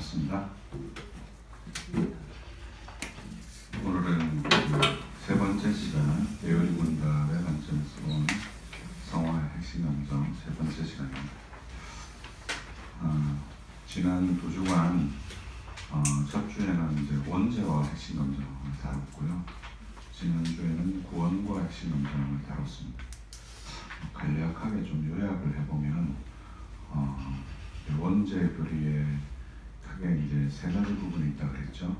반갑습니다. 오늘은 세 번째 시간 예언 문답의 관점에서 본 성화의 핵심 감정 세 번째 시간입니다. 지난 두 주간 첫 주에는 이제 원죄와 핵심 감정을 다뤘고요. 지난 주에는 구원과 핵심 감정을 다뤘습니다. 간략하게 좀 요약을 해보면 원죄 교리에 크게 이제 세 가지 부분이 있다고 그랬죠.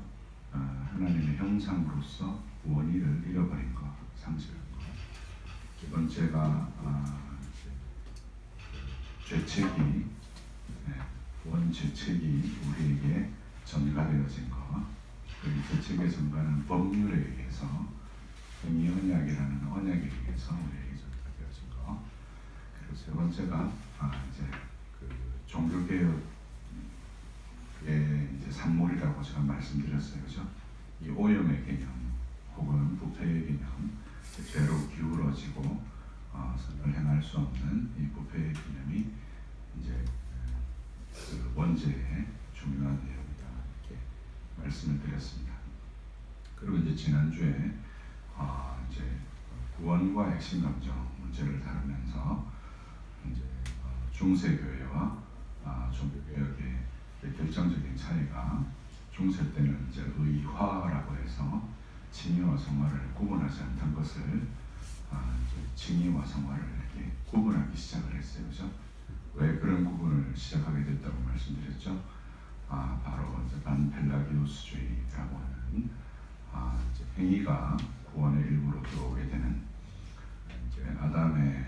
하나님의 형상으로서 원의를 잃어버린 것, 상실한 것. 두 번째가 죄책이 원죄책이 우리에게 전가되어진 것. 그 죄책의 전가는 법률에 의해서 행위 언약이라는 언약에 의해서 우리에게 전가되어진 것. 그리고 세 번째가 이제 그 종교개혁의 이제 산물이라고 제가 말씀드렸어요, 그죠? 이 오염의 개념 혹은 부패의 개념, 죄로 기울어지고 선을 행할 수 없는 이 부패의 개념이 이제 그 원죄의 중요한 내용이다 이렇게 말씀을 드렸습니다. 그리고 이제 지난주에 이제 구원과 핵심 감정 문제를 다루면서 이제 중세교회와 종교개혁의 결정적인 차이가, 중세 때는 이제 의화라고 해서 칭의와 성화를 구분하지 않던 것을 이제 칭의와 성화를 이렇게 구분하기 시작을 했어요, 그죠? 왜 그런 구분을 시작하게 됐다고 말씀드렸죠? 바로 이제 반펠라기우스주의라고 하는 이제 행위가 구원의 일부로 들어오게 되는 이제 아담의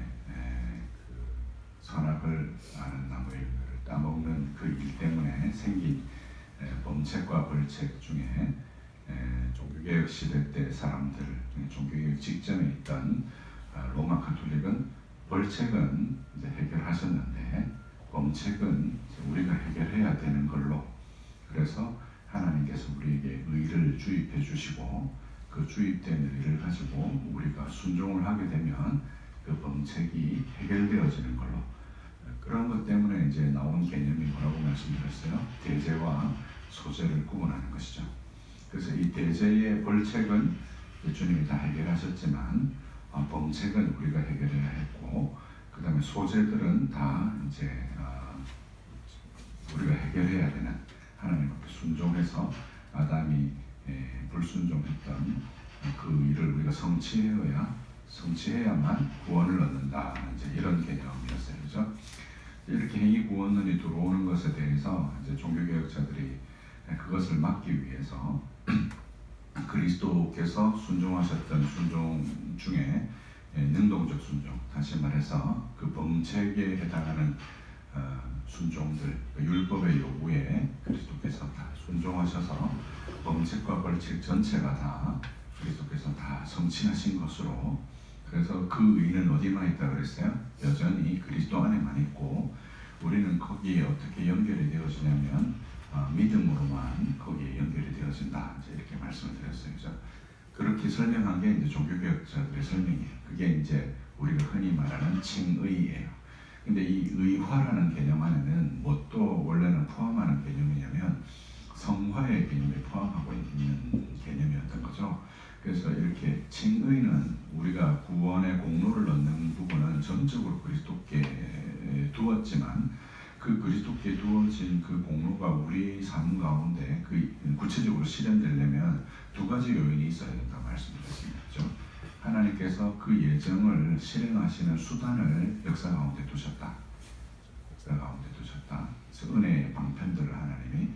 그 선악을 아는 나무의 열매를 따먹는 그 일 때문에 생긴 범책과 벌책 중에 종교개혁 시대 때 사람들, 종교개혁 직전에 있던 로마 가톨릭은 벌책은 이제 해결하셨는데 범책은 우리가 해결해야 되는 걸로, 그래서 하나님께서 우리에게 의를 주입해 주시고 그 주입된 의를 가지고 우리가 순종을 하게 되면 그 범책이 해결되어지는 걸로, 그런 것 때문에 이제 나온 개념이 뭐라고 말씀드렸어요? 대죄와 소죄를 구분하는 것이죠. 그래서 이 대죄의 벌책은 주님이 다 해결하셨지만 범책은 우리가 해결해야 했고, 그 다음에 소죄들은 다 이제 우리가 해결해야 되는, 하나님 앞에 순종해서 아담이 불순종했던 그 일을 우리가 성취해야만 구원을 얻는다, 이제 이런 개념이었어요, 그죠? 이렇게 행위 구원론이 들어오는 것에 대해서 이제 종교개혁자들이 그것을 막기 위해서 그리스도께서 순종하셨던 순종 중에 능동적 순종, 다시 말해서 그 범책에 해당하는 순종들, 그 율법의 요구에 그리스도께서 다 순종하셔서 범책과 벌책 전체가 다 그리스도께서 다 성취하신 것으로, 그래서 그 의는 어디만 있다 그랬어요? 여전히 그리스도 안에만 있고, 우리는 거기에 어떻게 연결이 되어지냐면 믿음으로만 거기에 연결이 되어진다, 이제 이렇게 말씀을 드렸어요, 그죠? 그렇게 설명한 게 이제 종교개혁자들의 설명이에요. 그게 이제 우리가 흔히 말하는 칭의예요. 근데 이 의화라는 개념 안에는 뭣도 원래는 포함하는 개념이냐면 성화의 개념에 포함하고 있는 개념이었던 거죠. 그래서 이렇게 칭의는 우리가 구원의 공로를 얻는 부분은 전적으로 그리스도께 두었지만, 그 그리스도께 두어진 그 공로가 우리 삶 가운데 그 구체적으로 실현되려면 두 가지 요인이 있어야 된다고 말씀드렸습니다. 그렇죠? 하나님께서 그 예정을 실행하시는 수단을 역사 가운데 두셨다. 역사 가운데 두셨다. 그래서 은혜의 방편들을 하나님이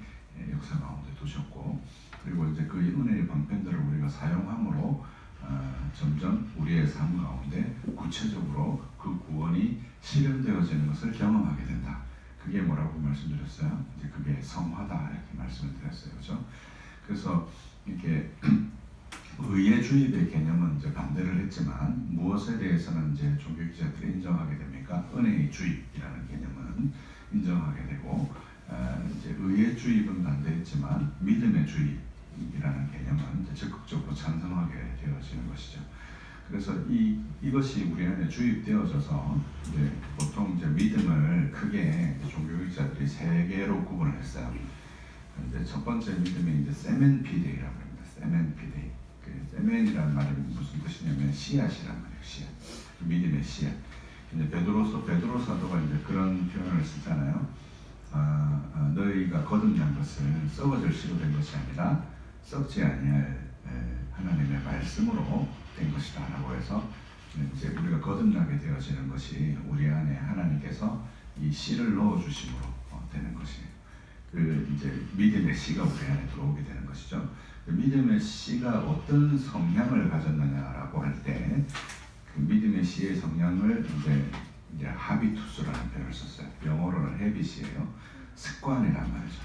역사 가운데 두셨고, 그리고 이제 그 은혜의 방편들을 우리가 사용함으로 점점 우리의 삶 가운데 구체적으로 그 구원이 실현되어지는 것을 경험하게 된다. 그게 뭐라고 말씀드렸어요? 이제 그게 성화다, 이렇게 말씀을 드렸어요, 그렇죠? 그래서 이렇게 의의 주입의 개념은 이제 반대를 했지만, 무엇에 대해서는 이제 종교기자들이 인정하게 됩니까? 은혜의 주입이라는 개념은 인정하게 되고, 이제 의의 주입은 반대했지만 믿음의 주입이라는 개념은 이제 적극적으로 찬성하게 되어지는 것이죠. 그래서 이것이 우리 안에 주입되어져서 이제 보통 이제 믿음을 크게 종교학자들이 세 개로 구분을 했어요. 첫 번째 믿음이 이제 세멘피데이라고 합니다. 세멘피데이. 그 세멘이라는 말이 무슨 뜻이냐면 씨앗이란 말이에요. 씨앗. 믿음의 씨앗. 이제 베드로 사도가 이제 그런 표현을 쓰잖아요. 너희가 거듭난 것은 썩어질 씨로 된 것이 아니라 썩지 아니할 하나님의 말씀으로 된 것이다 라고 해서 이제 우리가 거듭나게 되어지는 것이 우리 안에 하나님께서 이 씨를 넣어 주심으로 되는 것이에요. 그 이제 믿음의 씨가 우리 안에 들어오게 되는 것이죠. 그 믿음의 씨가 어떤 성향을 가졌느냐라고 할 때 그 믿음의 씨의 성향을 이제 하비투스라는 표현을 썼어요. 영어로는 헤빗이에요. 습관이란 말이죠.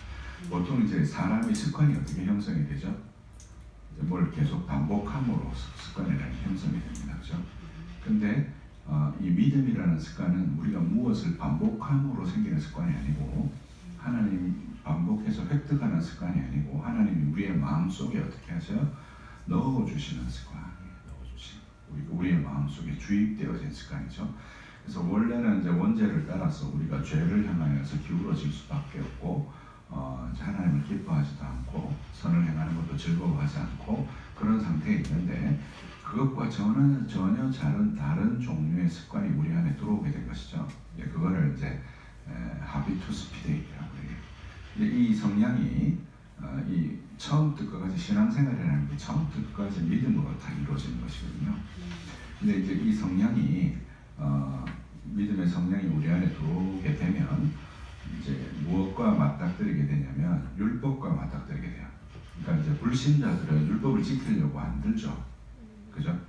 보통 이제 사람이 습관이 어떻게 형성이 되죠? 이제 뭘 계속 반복함으로 습관이라는 형성이 됩니다. 그죠? 근데 이 믿음이라는 습관은 우리가 무엇을 반복함으로 생기는 습관이 아니고 하나님 반복해서 획득하는 습관이 아니고 하나님이 우리의 마음속에 어떻게 하죠? 넣어주시는 습관이에요. 우리의 마음속에 주입되어진 습관이죠. 그래서 원래는 이제 원죄를 따라서 우리가 죄를 향하여서 기울어질 수밖에 없고 하나님을 기뻐하지도 않고 선을 행하는 것도 즐거워하지 않고 그런 상태에 있는데 그것과 전혀 다른 종류의 습관이 우리 안에 들어오게 된 것이죠. 그거를 이제 하비투스 피데이라고 해요. 근데 이 성향이 이 처음부터 끝까지 신앙생활이라는 게 처음부터 끝까지 믿음으로 다 이루어지는 것이거든요. 근데 이제 이 성향이 믿음의 성향이 우리 안에 들어오게 되면 이제 무엇과 맞닥뜨리게 되냐면 율법과 맞닥뜨리게 돼요. 그러니까 이제 불신자들은 율법을 지키려고 안 들죠. 그죠?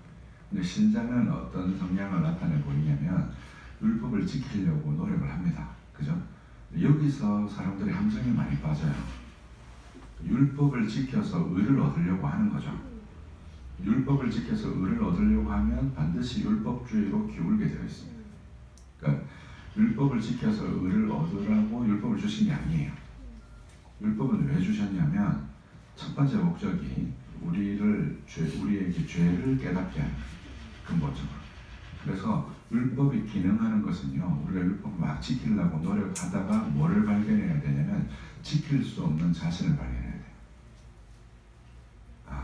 근데 신자는 어떤 성향을 나타내 보이냐면 율법을 지키려고 노력을 합니다. 그죠? 여기서 사람들이 함정에 많이 빠져요. 율법을 지켜서 의를 얻으려고 하는 거죠. 율법을 지켜서 의를 얻으려고 하면 반드시 율법주의로 기울게 되어 있습니다. 그러니까 율법을 지켜서 의를 얻으라고 율법을 주신 게 아니에요. 율법은 왜 주셨냐면 첫 번째 목적이 우리에게 죄를 깨닫게 하는 근본적으로. 그래서 율법이 기능하는 것은요, 우리가 율법을 막 지키려고 노력하다가 뭐를 발견해야 되냐면 지킬 수 없는 자신을 발견해야 돼요.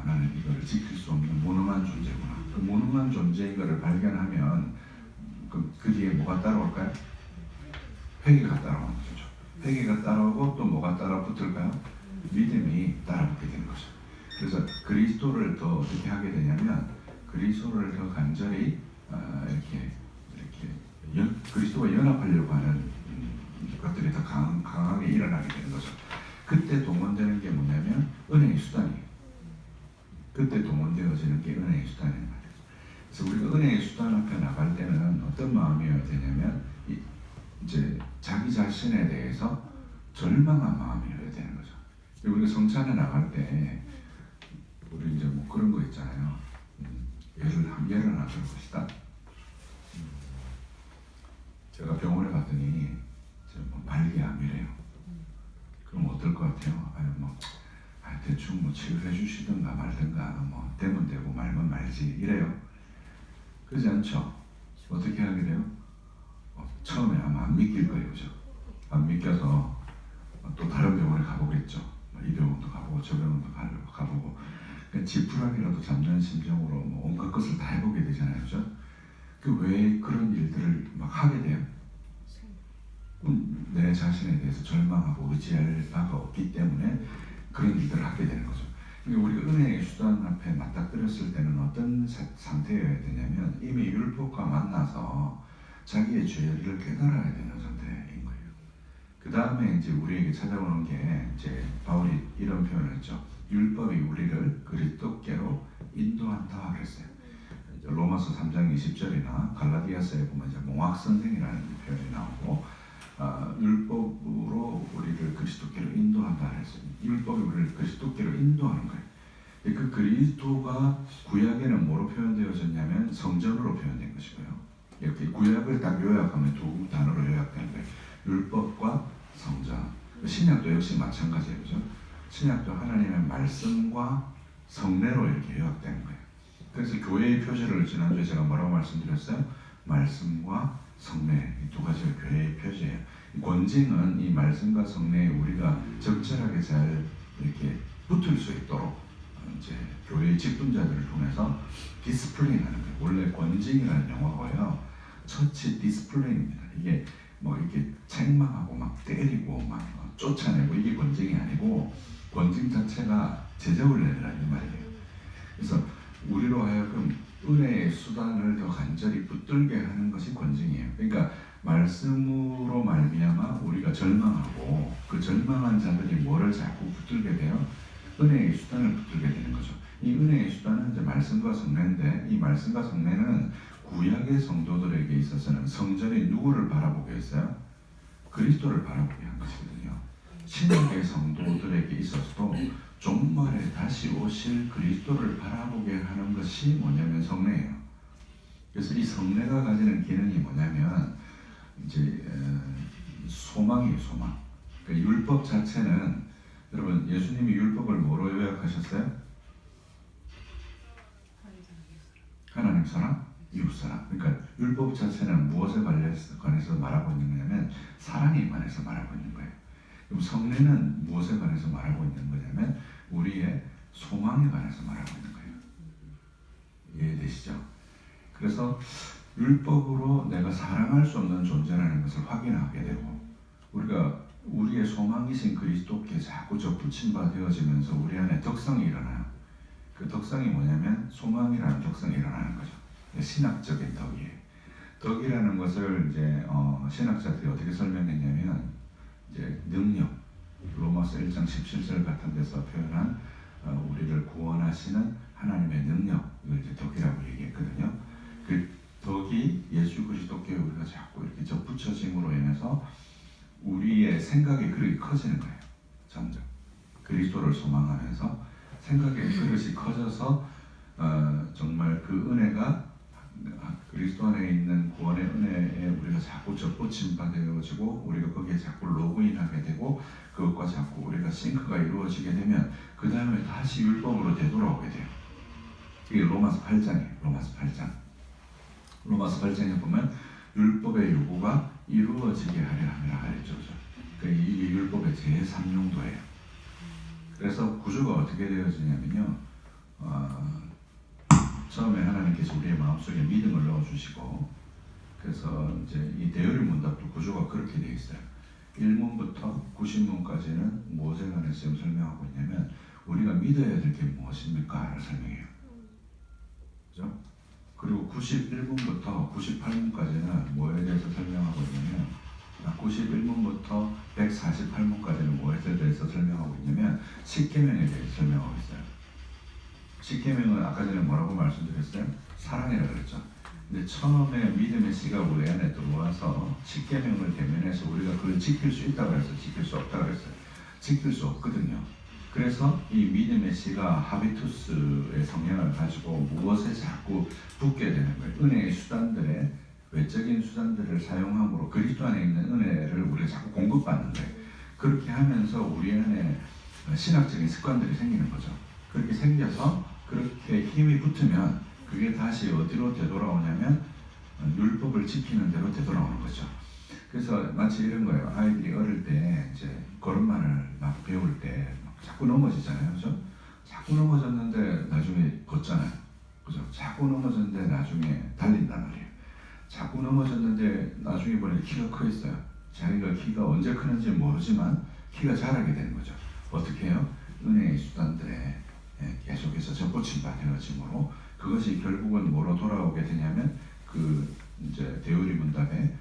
나는 이거를 지킬 수 없는 무능한 존재구나. 그 무능한 존재인 것을 발견하면 그 뒤에 뭐가 따라올까요? 회개가 따라오는 거죠. 회개가 따라오고 또 뭐가 따라 붙을까요? 믿음이 따라붙게 되는 거죠. 그래서 그리스도를 더 어떻게 하게 되냐면 그리스도를 더 간절히 이렇게 그리스도와 연합하려고 하는 것들이 더 강하게 일어나게 되는 거죠. 그때 동원되는 게 뭐냐면 은혜의 수단이. 그때 동원되어지는 게 은혜의 수단이란 말이에요. 그래서 우리가 은혜의 수단 앞에 나갈 때는 어떤 마음이어야 되냐면 이제 자기 자신에 대해서 절망한 마음이어야 되는 거죠. 우리가 성찬에 나갈 때 우리 이제 뭐 그런 거 있잖아요. 예를 하나 들 것이다. 제가 병원에 갔더니 뭐 말기암이래요. 그럼 어떨 것 같아요? 대충 뭐 치료해 주시든가 말든가 뭐 되면 되고 말면 말지 이래요. 그렇지 않죠? 어떻게 하게 돼요? 처음에 아마 안 믿길 거예요. 그죠? 안 믿겨서 또 다른 병원에 가보겠죠. 이 병원도 가보고 저 병원도 가보고 지푸라기라도 잡는 심정으로 뭐 온갖 것을 다 해보게 되잖아요. 그죠? 왜 그런 일들을 막 하게 돼요? 내 자신에 대해서 절망하고 의지할 바가 없기 때문에 그런 일들을 하게 되는 거죠. 그러니까 우리가 은혜의 수단 앞에 맞닥뜨렸을 때는 어떤 상태여야 되냐면 이미 율법과 만나서 자기의 죄를 깨달아야 되는 상태인 거예요. 그 다음에 이제 우리에게 찾아오는 게 이제 바울이 이런 표현을 했죠. 율법이 우리를 그리스도께로 인도한다 그랬어요. 로마서 3장 20절이나 갈라디아서에 보면 이제 몽학선생이라는 표현이 나오고 율법으로 우리를 그리스도께로 인도한다 그랬어요. 율법이 우리를 그리스도께로 인도하는 거예요. 그 그리스도가 구약에는 뭐로 표현되어졌냐면 성전으로 표현된 것이고요. 이렇게 구약을 딱 요약하면 두 단어로 요약되는 거예요. 율법과 성전. 신약도 역시 마찬가지예요. 그죠? 신약도 하나님의 말씀과 성례로 이렇게 요약되는 거예요. 그래서 교회의 표시를 지난주에 제가 뭐라고 말씀드렸어요? 말씀과 성례, 이 두 가지가 교회의 표시예요. 이 권징은 이 말씀과 성례에 우리가 적절하게 잘 이렇게 붙을 수 있도록 이제 교회 직분자들을 통해서 디스플레이하는 거예요. 원래 권징이라는 영어고요. 처치 디스플레이입니다. 이게 뭐 이렇게 책망하고 막 때리고 막 쫓아내고 이게 권징이 아니고 권징 자체가 제자훈련이라는 말이에요. 그래서 우리로 하여금 은혜의 수단을 더 간절히 붙들게 하는 것이 권징이에요. 그러니까 말씀으로 말미암아 우리가 절망하고 그 절망한 자들이 뭐를 자꾸 붙들게 돼요? 은혜의 수단을 붙들게 되는 거죠. 이 은혜의 수단은 이제 말씀과 성례인데 이 말씀과 성례는 구약의 성도들에게 있어서는 성전이 누구를 바라보게 했어요? 그리스도를 바라보게 한 것이거든요. 신약의 성도들에게 있어서도 종말에 다시 오실 그리스도를 바라보게 하는 것이 뭐냐면 성례예요. 그래서 이 성례가 가지는 기능이 뭐냐면 이제 소망이에요, 소망. 그러니까 율법 자체는 여러분 예수님이 율법을 뭐로 요약하셨어요? 하나님 사랑, 이웃 사랑. 그러니까 율법 자체는 무엇에 관해서 말하고 있는 거냐면 사랑에 관해서 말하고 있는 거예요. 그럼 성례는 무엇에 관해서 말하고 있는 거냐면 우리의 소망에 관해서 말하고 있는 거예요. 이해되시죠? 그래서 율법으로 내가 사랑할 수 없는 존재라는 것을 확인하게 되고 우리가 우리의 소망이신 그리스도께 자꾸 접붙임바 되어지면서 우리 안에 덕성이 일어나요. 그 덕성이 뭐냐면 소망이라는 덕성이 일어나는 거죠. 신학적인 덕이에요. 덕이라는 것을 이제 신학자들이 어떻게 설명했냐면 이제 능력, 로마서 1장 17절 같은 데서 표현한 우리를 구원하시는 하나님의 능력을 이제 덕이라고 얘기했거든요. 그 덕이 예수 그리스도께 우리가 자꾸 이렇게 접붙여짐으로 인해서 우리의 생각의 그릇이 커지는 거예요. 점점 그리스도를 소망하면서 생각의 그릇이 커져서 정말 그 은혜가 그리스도 안에 있는 구원의 은혜에 우리가 자꾸 접붙임바 되어지고 우리가 거기에 자꾸 로그인하게 되고 그것과 자꾸 우리가 싱크가 이루어지게 되면 그 다음에 다시 율법으로 되돌아오게 돼요. 이게 로마서 8장이에요. 로마서 8장에 보면 율법의 요구가 이루어지게 하려 함이라 하였죠. 그러니까 이게 율법의 제3용도예요. 그래서 구조가 어떻게 되어지냐면요. 처음에 하나님께서 우리의 마음속에 믿음을 넣어주시고 그래서 이제 이 대열의 문답도 구조가 그렇게 되어 있어요. 1문부터 90문까지는 무엇에 관해서 설명하고 있냐면 우리가 믿어야 될 게 무엇입니까? 를 설명해요. 그죠? 그리고 91문부터 98문까지는 뭐에 대해서 설명하고 있냐면 91문부터 148문까지는 뭐에 대해서 설명하고 있냐면 십계명에 대해서 설명하고 있어요. 십계명은 아까 전에 뭐라고 말씀드렸어요? 사랑이라고 그랬죠. 근데 처음에 믿음의 씨가 우리 안에 들어와서 십계명을 대면해서 우리가 그걸 지킬 수 있다고 했어요. 지킬 수 없다고 했어요. 지킬 수 없거든요. 그래서 이 믿음의 씨가 하비투스의 성향을 가지고 무엇에 자꾸 붙게 되는 거예요. 은혜의 수단들의 외적인 수단들을 사용함으로 그리스도 안에 있는 은혜를 우리가 자꾸 공급받는 거예요. 그렇게 하면서 우리 안에 신학적인 습관들이 생기는 거죠. 그렇게 생겨서 그렇게 힘이 붙으면 그게 다시 어디로 되돌아오냐면 율법을 지키는 대로 되돌아오는 거죠. 그래서 마치 이런 거예요. 아이들이 어릴 때 이제 걸음마를 막 배울 때 자꾸 넘어지잖아요. 그죠? 자꾸 넘어졌는데 나중에 걷잖아요. 그죠? 자꾸 넘어졌는데 나중에 달린단 말이에요. 자꾸 넘어졌는데 나중에 보니까 키가 커 있어요. 자기가 키가 언제 크는지 모르지만 키가 자라게 되는 거죠. 어떻게 해요? 은혜의 수단들에 계속해서 접붙임바 되어짐으로 그것이 결국은 뭐로 돌아오게 되냐면 그 이제 대우리 문답에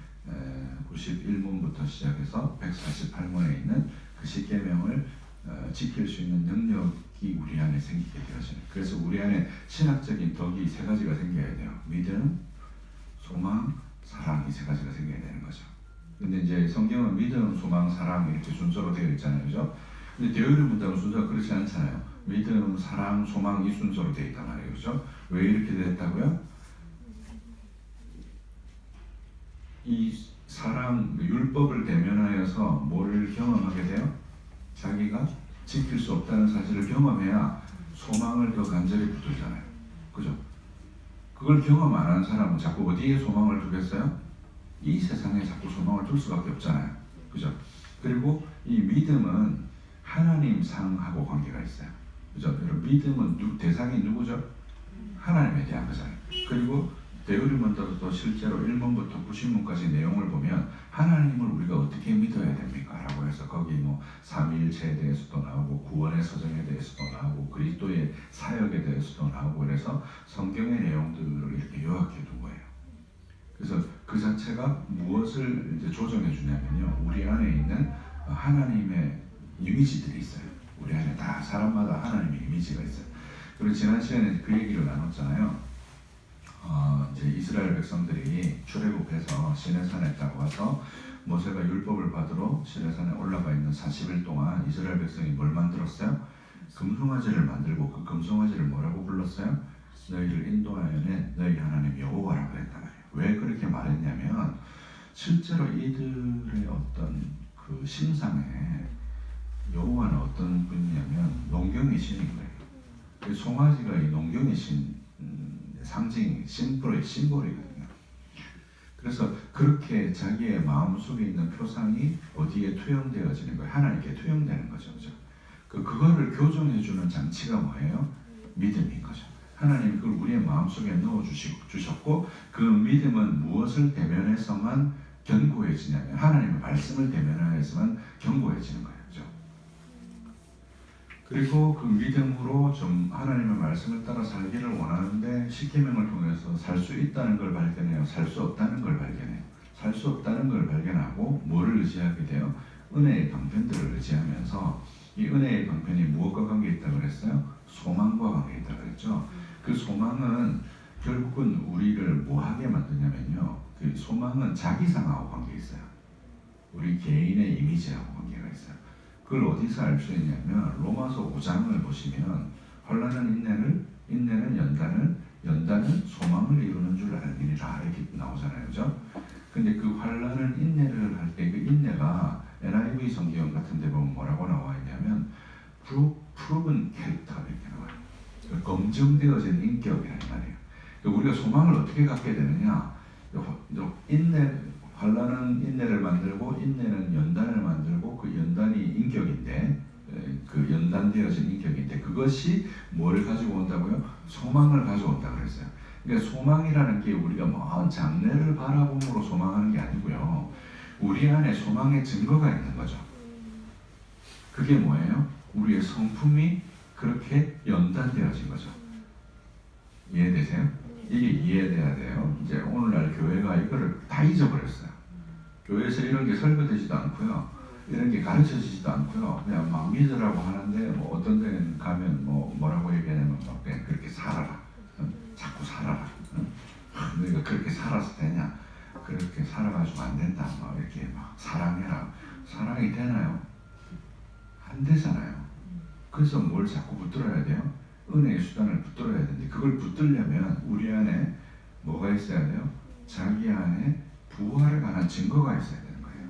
91문부터 시작해서 148문에 있는 그 십계명을 지킬 수 있는 능력이 우리 안에 생기게 되어지는. 그래서 우리 안에 신학적인 덕이 세 가지가 생겨야 돼요. 믿음, 소망, 사랑 이 세 가지가 생겨야 되는 거죠. 근데 이제 성경은 믿음, 소망, 사랑 이렇게 순서로 되어 있잖아요, 그죠? 근데 대우리 문답은 순서가 그렇지 않잖아요. 믿음, 사랑, 소망 이 순서로 되어 있단 말이에요, 그죠? 왜 이렇게 됐다고요? 이 사랑, 율법을 대면하여서 뭐를 경험하게 돼요? 자기가 지킬 수 없다는 사실을 경험해야 소망을 더 간절히 붙들잖아요. 그죠? 그걸 경험 안 한 사람은 자꾸 어디에 소망을 두겠어요? 이 세상에 자꾸 소망을 둘 수밖에 없잖아요. 그죠? 그리고 이 믿음은 하나님 상하고 관계가 있어요. 그죠? 여러분, 믿음은 대상이 누구죠? 하나님에 대한 거잖아요. 그리고 대우리문서도 실제로 1문부터 90문까지 내용을 보면 하나님을 우리가 어떻게 믿어야 됩니까? 라고 해서 거기 뭐 삼위일체에 대해서도 나오고 구원의 서정에 대해서도 나오고 그리스도의 사역에 대해서도 나오고 그래서 성경의 내용들을 이렇게 요약해 둔 거예요. 그래서 그 자체가 무엇을 이제 조정해 주냐면요, 우리 안에 있는 하나님의 이미지들이 있어요. 우리 안에 다 사람마다 하나님의 이미지가 있어요. 그리고 지난 시간에 그 얘기를 나눴잖아요. 이제 이스라엘 백성들이 출애굽해서 시내산에 딱 와서 모세가 율법을 받으러 시내산에 올라가 있는 40일 동안 이스라엘 백성이 뭘 만들었어요? 금송아지를 만들고 그 금송아지를 뭐라고 불렀어요? 너희를 인도하여낸 너희 하나님 여호와라고 했단 말이에요. 왜 그렇게 말했냐면 실제로 이들의 어떤 그 심상에 여호와는 어떤 분이냐면 농경의 신인 거예요. 송아지가 이 농경의 신 상징, 심볼이거든요. 그래서 그렇게 자기의 마음속에 있는 표상이 어디에 투영되어지는 거예요? 하나님께 투영되는 거죠. 그죠? 그거를 교정해주는 장치가 뭐예요? 믿음인 거죠. 하나님이 그걸 우리의 마음속에 넣어주셨고 그 믿음은 무엇을 대면해서만 견고해지냐면 하나님의 말씀을 대면해서만 견고해지는 거예요. 그죠? 그리고 그 믿음으로 좀 하나님의 말씀을 따라 살기를 원하는데 십계명을 통해서 살 수 있다는 걸 발견해요. 살 수 없다는 걸 발견해요. 살 수 없다는 걸 발견하고 뭐를 의지하게 돼요? 은혜의 방편들을 의지하면서 이 은혜의 방편이 무엇과 관계 있다고 그랬어요? 소망과 관계 있다고 그랬죠. 그 소망은 결국은 우리를 뭐하게 만드냐면요, 그 소망은 자기상하고 관계 있어요. 우리 개인의 이미지하고 관계가 있어요. 그걸 어디서 알 수 있냐면 로마서 5장을 보시면 환난은 인내는 연단은 소망을 이루는 줄 알미니라 이렇게 나오잖아요. 그죠? 근데 그 환난은 인내를 할 때 그 인내가 NIV 성경 같은 데 보면 뭐라고 나와 있냐면 proven character 이렇게 나와요. 검증되어진 인격이란 말이에요. 우리가 소망을 어떻게 갖게 되느냐? 환난은 인내를 만들고 인내는 연단을 만들고 그 연단이 인격인데 그 연단되어진 인격인데 그것이 뭐를 가지고 온다고요? 소망을 가져온다 그랬어요. 그러니까 소망이라는 게 우리가 먼 장래를 바라봄으로 소망하는 게 아니고요. 우리 안에 소망의 증거가 있는 거죠. 그게 뭐예요? 우리의 성품이 그렇게 연단되어진 거죠. 이해되세요? 이게 이해돼야 돼요. 이제 오늘날 교회가 이거를 다 잊어버렸어요. 교회에서 이런 게 설교되지도 않고요. 이런 게 가르쳐지지도 않고요. 그냥 막 믿으라고 하는데 뭐 어떤 데는 가면 뭐라고 얘기하냐면 막 그냥 그렇게 살아라. 자꾸 살아라. 너희가 그렇게 살아서 되냐? 그렇게 살아가지고 안 된다. 막 이렇게 막 사랑해라. 사랑이 되나요? 안 되잖아요. 그래서 뭘 자꾸 붙들어야 돼요? 은혜의 수단을 붙들어야 되는데 그걸 붙들려면 우리 안에 뭐가 있어야 돼요? 자기 안에 부활에 관한 증거가 있어야 되는 거예요.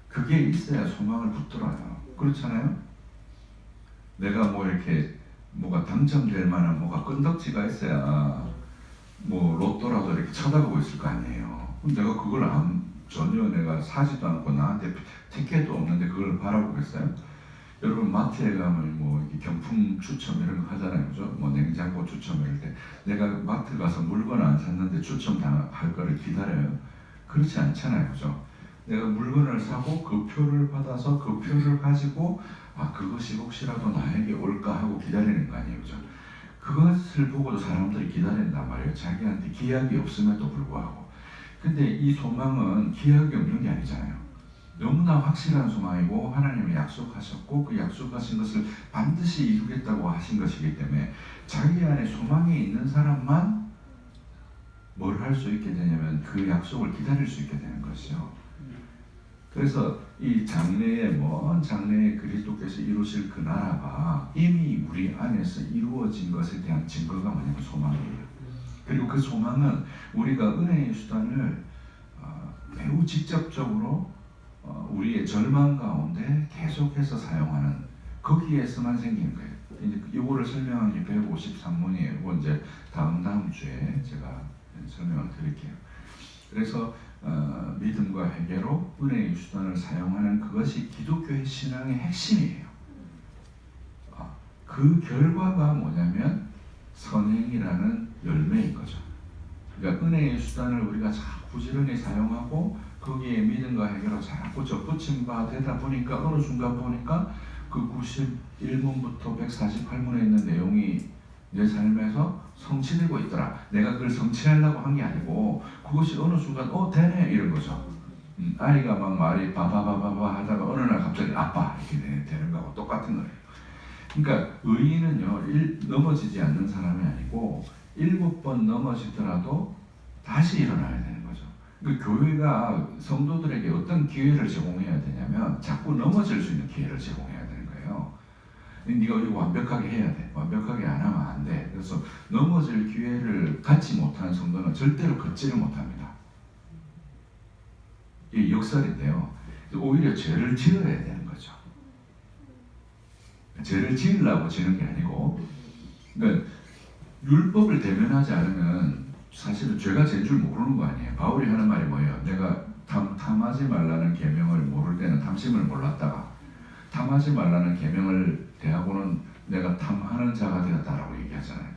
그게 있어야 소망을 붙들어요. 그렇잖아요? 내가 뭐 이렇게 뭐가 당첨될 만한 뭐가 끈덕지가 있어야 뭐 로또라도 이렇게 쳐다보고 있을 거 아니에요. 그럼 내가 그걸 전혀 내가 사지도 않고 나한테 티켓도 없는데 그걸 바라보겠어요? 여러분 마트에 가면 뭐 이렇게 경품 추첨 이런 거 하잖아요. 그죠? 뭐 냉장고 추첨 이럴 때 내가 마트 가서 물건 안 샀는데 추첨 당할 거를 기다려요? 그렇지 않잖아요. 그죠? 내가 물건을 사고 그 표를 받아서 그 표를 가지고 그것이 혹시라도 나에게 올까 하고 기다리는 거 아니에요. 그죠? 그것을 보고도 사람들이 기다린단 말이에요. 자기한테 기약이 없음에도 불구하고. 근데 이 소망은 기약이 없는 게 아니잖아요. 너무나 확실한 소망이고 하나님이 약속하셨고 그 약속하신 것을 반드시 이루겠다고 하신 것이기 때문에 자기 안에 소망이 있는 사람만 뭘 할 수 있게 되냐면 그 약속을 기다릴 수 있게 되는 것이죠. 그래서 이 먼 장래에 그리스도께서 이루실 그 나라가 이미 우리 안에서 이루어진 것에 대한 증거가 뭐냐면 소망이에요. 그리고 그 소망은 우리가 은혜의 수단을 매우 직접적으로 우리의 절망 가운데 계속해서 사용하는 거기에서만 생기는 거예요. 이제 이거를 설명한 게 153문이에요. 이거 이제 다음 주에 제가 설명을 드릴게요. 그래서 믿음과 회개로 은혜의 수단을 사용하는 그것이 기독교의 신앙의 핵심이에요. 그 결과가 뭐냐면 선행이라는 열매인 거죠. 그러니까 은혜의 수단을 우리가 자꾸 부지런히 사용하고 거기에 믿음과 회개로 자꾸 접붙임 바 되다 보니까 어느 순간 보니까 그 91문부터 148문에 있는 내용이 내 삶에서 성취되고 있더라. 내가 그걸 성취하려고 한 게 아니고 그것이 어느 순간 되네 이런 거죠. 아이가 막 말이 바바바바바 하다가 어느 날 갑자기 아빠 이렇게 되는 거하고 똑같은 거예요. 그러니까 의인은요 넘어지지 않는 사람이 아니고 7번 넘어지더라도 다시 일어나야 되는 거죠. 그러니까 교회가 성도들에게 어떤 기회를 제공해야 되냐면 자꾸 넘어질 수 있는 기회를 제공해야 되는 거예요. 네가 이거 완벽하게 해야 돼. 완벽하게 안 하면 안 돼. 그래서 넘어질 기회를 갖지 못하는 성도는 절대로 걷지를 못합니다. 이게 역설인데요. 오히려 죄를 지어야 되는 거죠. 죄를 지으려고 지는 게 아니고, 그러니까 율법을 대면하지 않으면 사실은 죄가 죄인 줄 모르는 거 아니에요. 바울이 하는 말이 뭐예요? 내가 탐하지 말라는 계명을 모를 때는 탐심을 몰랐다가 탐하지 말라는 계명을 대하고는 내가 탐하는 자가 되었다라고 얘기하잖아요.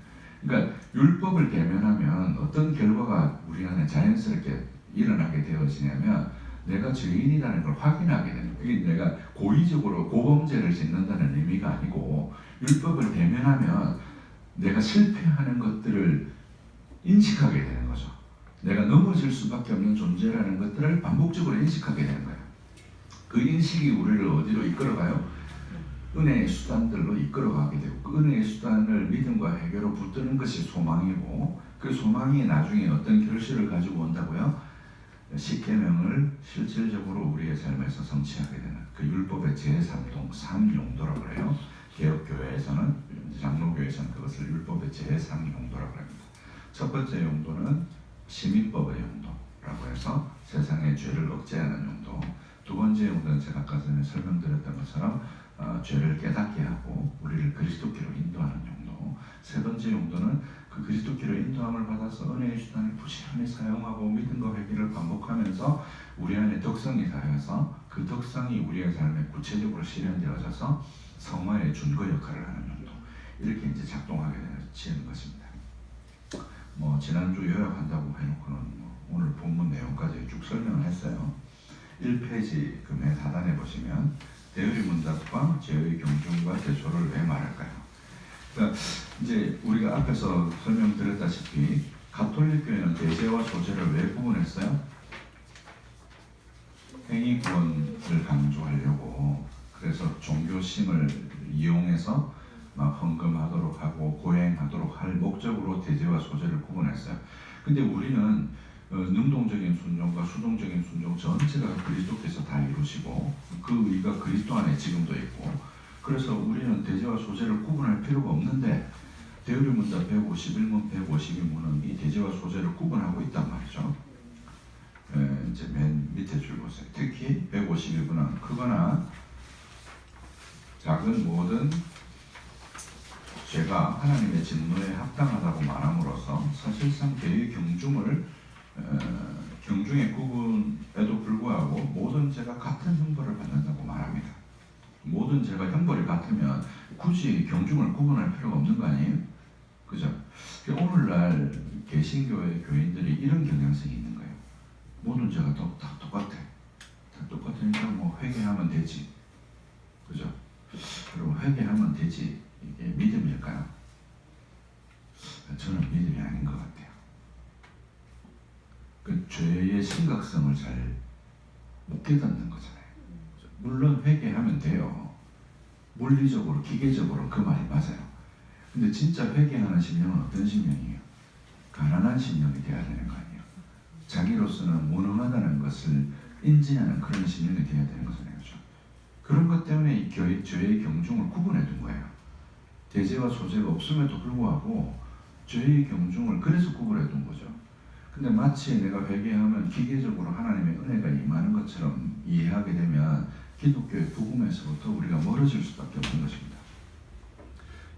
그러니까 율법을 대면하면 어떤 결과가 우리 안에 자연스럽게 일어나게 되어지냐면 내가 죄인이라는 걸 확인하게 되는 거예요. 이게 내가 고의적으로 고범죄를 짓는다는 의미가 아니고 율법을 대면하면 내가 실패하는 것들을 인식하게 되는 거죠. 내가 넘어질 수밖에 없는 존재라는 것들을 반복적으로 인식하게 되는 거예요. 그 인식이 우리를 어디로 이끌어가요? 은혜의 수단들로 이끌어가게 되고 그 은혜의 수단을 믿음과 회개로 붙드는 것이 소망이고 그 소망이 나중에 어떤 결실을 가지고 온다고요? 십계명을 실질적으로 우리의 삶에서 성취하게 되는 그 율법의 제3동 3용도라고 그래요. 개혁교회에서는 장로교회에서는 그것을 율법의 제3용도라고 합니다. 첫 번째 용도는 시민법의 용도라고 해서 세상의 죄를 억제하는 용도. 두 번째 용도는 제가 아까 전에 설명드렸던 것처럼 죄를 깨닫게 하고 우리를 그리스도께로 인도하는 용도. 세 번째 용도는 그 그리스도께로 인도함을 받아서 은혜의 수단을 부지런히 사용하고 믿음과 회개를 반복하면서 우리 안에 덕성이 쌓여서 그 덕성이 우리의 삶에 구체적으로 실현되어져서 성화의 준거 역할을 하는 용도. 이렇게 이제 작동하게 되는 것입니다. 지난주 요약한다고 해놓고는 오늘 본문 내용까지 쭉 설명을 했어요. 1페이지 그 맨 하단에 보시면 대의리 문답과 죄의 경중과 대소를 왜 말할까요? 그러니까 이제 우리가 앞에서 설명드렸다시피 가톨릭 교회는 대죄와 소죄를 왜 구분했어요? 행위 구원을 강조하려고 그래서 종교심을 이용해서 막 헌금하도록 하고 고행하도록 할 목적으로 대죄와 소죄를 구분했어요. 근데 우리는 능동적인 순종과 수동적인 순종 전체가 그리스도께서 다 이루시고 그 의가 그리스도 안에 지금도 있고 그래서 우리는 대죄와 소죄를 구분할 필요가 없는데 대의리 문답 151문, 152문은 이 대죄와 소죄를 구분하고 있단 말이죠. 이제 맨 밑에 줄 보세요. 특히 152문은 크거나 작은 모든 죄가 하나님의 진노에 합당하다고 말함으로써 사실상 죄의 경중의 구분에도 불구하고 모든 죄가 같은 형벌을 받는다고 말합니다. 모든 죄가 형벌이 같으면 굳이 경중을 구분할 필요가 없는 거 아니에요? 그죠? 오늘날 개신교회 교인들이 이런 경향성이 있는 거예요. 모든 죄가 다 똑같아. 다 똑같으니까 회개하면 되지. 그죠? 그리고 회개하면 되지. 이게 믿음일까요? 저는 믿음이 아닌 것 같아요. 그 죄의 심각성을 잘 못 깨닫는 거잖아요. 물론 회개하면 돼요. 물리적으로, 기계적으로 그 말이 맞아요. 근데 진짜 회개하는 심령은 어떤 심령이에요? 가난한 심령이 되어야 되는 거 아니에요? 자기로서는 무능하다는 것을 인지하는 그런 심령이 되어야 되는 거잖아요. 그렇죠? 그런 것 때문에 이 죄의 경중을 구분해 둔 거예요. 대죄와 소죄가 없음에도 불구하고 죄의 경중을 그래서 구분해 둔 거죠. 근데 마치 내가 회개하면 기계적으로 하나님의 은혜가 임하는 것처럼 이해하게 되면 기독교의 복음에서부터 우리가 멀어질 수밖에 없는 것입니다.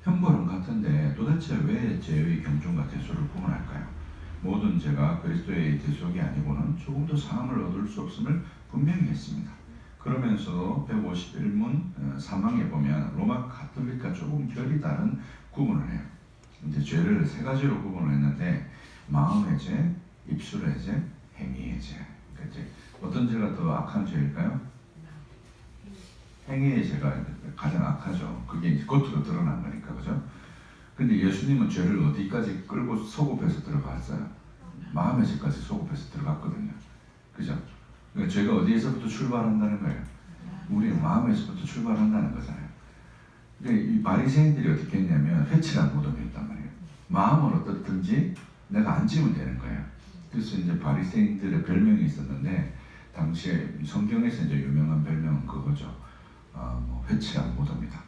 형벌은 같은데 도대체 왜 죄의 경중과 대소를 구분할까요? 모든 죄가 그리스도의 대속이 아니고는 조금도 사함을 얻을 수 없음을 분명히 했습니다. 그러면서 151문 사망에 보면 로마 가톨릭과 조금 결이 다른 구분을 해요. 이제 죄를 세 가지로 구분을 했는데 마음의 죄, 입술의 죄, 행위의 죄. 그러니까 이제 어떤 죄가 더 악한 죄일까요? 행위의 죄가 가장 악하죠. 그게 이제 겉으로 드러난 거니까, 그죠? 근데 예수님은 죄를 어디까지 끌고 소급해서 들어갔어요? 마음의 죄까지 소급해서 들어갔거든요. 그죠? 그러니까 죄가 어디에서부터 출발한다는 거예요? 우리 마음에서부터 출발한다는 거잖아요. 그러니까 이 바리새인들이 어떻게 했냐면 회칠한 무덤이었단 말이에요. 마음을 어떻든지 내가 안 지면 되는 거예요. 그래서 이제 바리새인들의 별명이 있었는데 당시에 성경에서 이제 유명한 별명은 그거죠. 회칠한 무덤이다.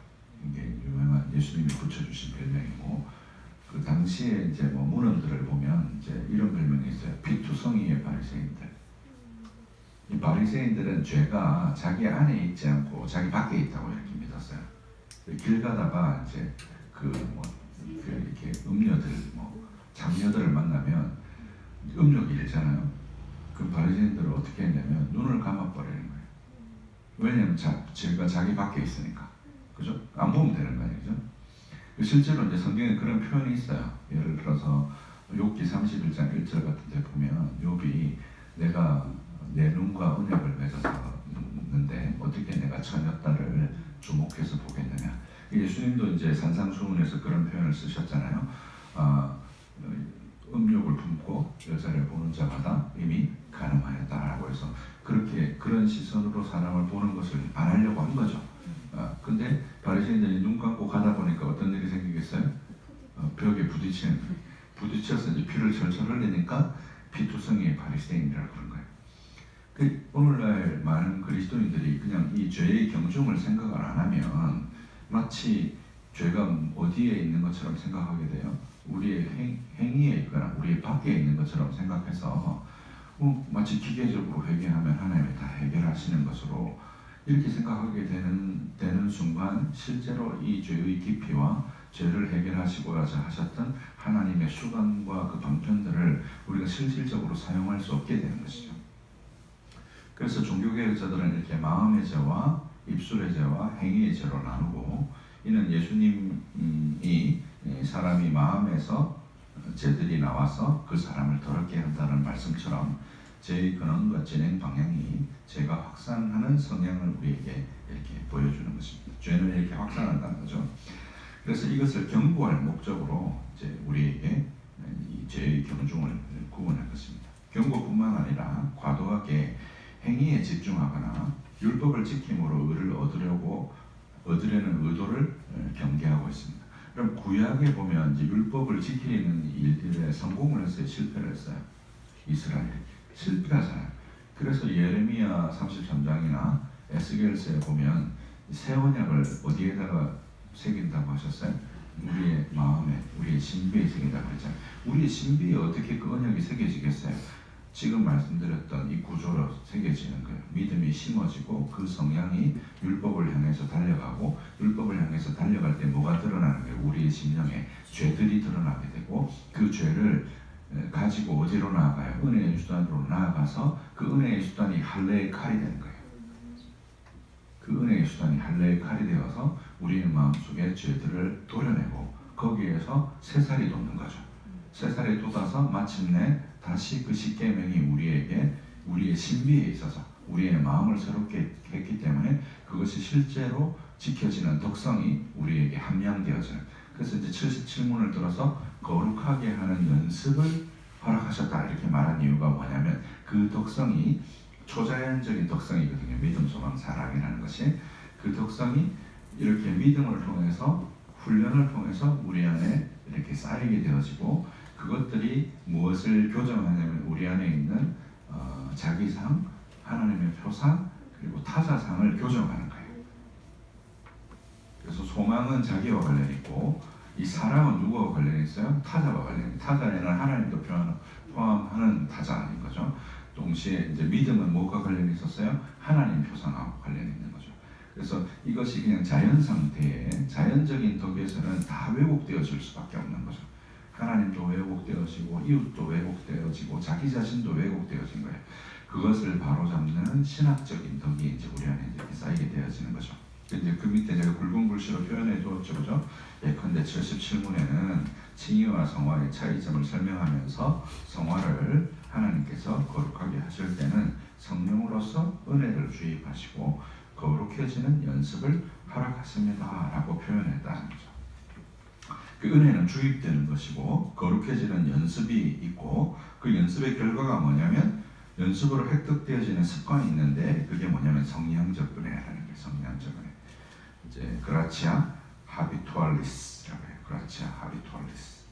이게 유명한 예수님이 붙여주신 별명이고, 그 당시에 이제 뭐 문헌들을 보면 이제 이런 별명이 있어요. 피투성이의 바리새인들. 이 바리새인들은 죄가 자기 안에 있지 않고 자기 밖에 있다고 이렇게 믿었어요. 길 가다가 이제 이렇게 음녀들, 장녀들을 만나면 음욕이 일잖아요. 그 바리새인들은 어떻게 했냐면 눈을 감아버리는 거예요. 왜냐면 죄가 자기 밖에 있으니까. 그죠? 안 보면 되는 거 아니죠? 실제로 이제 성경에 그런 표현이 있어요. 예를 들어서 욥기 31장 1절 같은 데 보면 욥이 내가 내 눈과 언약을 맺어서 있는데 어떻게 내가 처녀 딸을 주목해서 보겠느냐. 예수님도 이제 산상수훈에서 그런 표현을 쓰셨잖아요. 음욕을 품고 여자를 보는 자마다 이미 가늠하였다라고 해서 그런 시선으로 사람을 보는 것을 안 하려고 한 거죠. 근데 바리새인들이 눈 감고 가다 보니까 어떤 일이 생기겠어요? 벽에 부딪혀서 이제 피를 철철 흘리니까 피투성이의 바리새인이라고 그런 거예요. 오늘날 많은 그리스도인들이 그냥 이 죄의 경중을 생각을 안 하면 마치 죄가 어디에 있는 것처럼 생각하게 돼요. 우리의 행위에 있거나 우리의 밖에 있는 것처럼 생각해서 마치 기계적으로 회개하면 하나님이 다 해결하시는 것으로 이렇게 생각하게 되는 순간 실제로 이 죄의 깊이와 죄를 해결하시고자 하셨던 하나님의 수단과 그 방편들을 우리가 실질적으로 사용할 수 없게 되는 것이죠. 그래서 종교개혁자들은 이렇게 마음의 죄와 입술의 죄와 행위의 죄로 나누고, 이는 예수님이 사람이 마음에서 죄들이 나와서 그 사람을 더럽게 한다는 말씀처럼 죄의 근원과 진행 방향이 죄가 확산하는 성향을 우리에게 이렇게 보여주는 것입니다. 죄는 이렇게 확산한다는 거죠. 그래서 이것을 경고할 목적으로 이제 우리에게 이 죄의 경중을 구분할 것입니다. 경고뿐만 아니라 과도하게 행위에 집중하거나 율법을 지킴으로 의를 얻으려는 의도를 경계하고 있습니다. 그럼 구약에 보면 이제 율법을 지키는 일들에 성공을 했어요, 실패를 했어요? 이스라엘이 실패하잖아요. 그래서 예레미야 33장이나 에스겔서에 보면 새 언약을 어디에다가 새긴다고 하셨어요? 우리의 마음에, 우리의 신비에 새긴다고 했잖아요. 우리의 신비에 어떻게 그 언약이 새겨지겠어요? 지금 말씀드렸던 이 구조로 새겨지는 거예요. 믿음이 심어지고 그 성향이 율법을 향해서 달려가고, 율법을 향해서 달려갈 때 뭐가 드러나는 거예요? 우리의 심령에 죄들이 드러나게 되고, 그 죄를 가지고 어디로 나아가요? 은혜의 수단으로 나아가서 그 은혜의 수단이 할례의 칼이 되는 거예요. 그 은혜의 수단이 할례의 칼이 되어서 우리의 마음속에 죄들을 도려내고 거기에서 새살이 돋는 거죠. 새살이 돋아서 마침내 다시 그 십계명이 우리에게 우리의 신비에 있어서 우리의 마음을 새롭게 했기 때문에 그것이 실제로 지켜지는 덕성이 우리에게 함양되어져요. 그래서 이제 77문을 들어서 거룩하게 하는 연습을 허락하셨다 이렇게 말한 이유가 뭐냐면 그 덕성이 초자연적인 덕성이거든요. 믿음, 소망, 사랑이라는 것이 그 덕성이 이렇게 믿음을 통해서 훈련을 통해서 우리 안에 이렇게 쌓이게 되어지고, 그것들이 무엇을 교정하냐면 우리 안에 있는 자기상, 하나님의 표상, 그리고 타자상을 교정하는 거예요. 그래서 소망은 자기와 관련이 있고 이 사랑은 누구와 관련이 있어요? 타자와 관련이. 타자에는 하나님도 포함하는 타자 아닌 거죠. 동시에 이제 믿음은 뭐가 관련이 있었어요? 하나님 표상하고 관련이 있는 거죠. 그래서 이것이 그냥 자연 상태에 자연적인 덕에서는 다 왜곡되어질 수밖에 없는 거죠. 하나님도 왜곡되어지고 이웃도 왜곡되어지고 자기 자신도 왜곡되어진 거예요. 그것을 바로잡는 신학적인 덕이 이제 우리 안에 이렇게 쌓이게 되어지는 거죠. 이제 그 밑에 제가 굵은 글씨로 표현해 두었죠, 그죠? 예컨대 77문에는 칭의와 성화의 차이점을 설명하면서 성화를 하나님께서 거룩하게 하실 때는 성령으로서 은혜를 주입하시고 거룩해지는 연습을 허락하십니다라고 표현했다는 거죠. 그 은혜는 주입되는 것이고 거룩해지는 연습이 있고 그 연습의 결과가 뭐냐면 연습으로 획득되어지는 습관이 있는데 그게 뭐냐면 성량적 은혜라는 거예요. 성량적 은혜. 이제 그라치아 하비투알리스라고 해요. 그라치아 하비투알리스.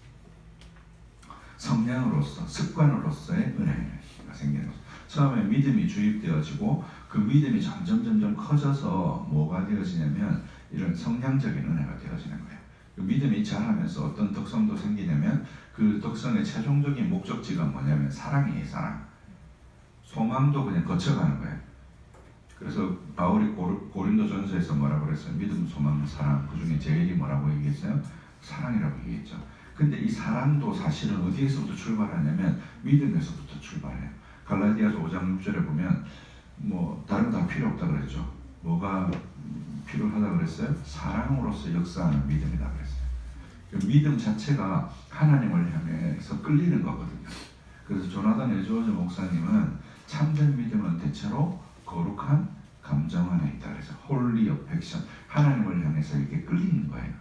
성량으로서 습관으로서의 은혜가 생기는 거죠. 처음에 믿음이 주입되어지고 그 믿음이 점점 커져서 뭐가 되어지냐면 이런 성량적인 은혜가 되어지는 거예요. 그 믿음이 자라면서 어떤 덕성도 생기냐면 그 덕성의 최종적인 목적지가 뭐냐면 사랑이에요. 사랑. 소망도 그냥 거쳐가는 거예요. 그래서 바울이 고린도전서에서 뭐라고 그랬어요? 믿음, 소망, 사랑. 그 중에 제일이 뭐라고 얘기했어요? 사랑이라고 얘기했죠. 근데 이 사랑도 사실은 어디에서부터 출발하냐면 믿음에서부터 출발해요. 갈라디아서 5장 6절에 보면 뭐 다른 거 다 필요 없다 그랬죠. 뭐가 필요하다 그랬어요? 사랑으로서 역사하는 믿음이다 그랬어요. 그 믿음 자체가 하나님을 향해서 끌리는 거거든요. 그래서 조나단 에즈워즈 목사님은 참된 믿음은 대체로 거룩한 감정 안에 있다 그래서 홀리 어펙션, 하나님을 향해서 이렇게 끌리는 거예요.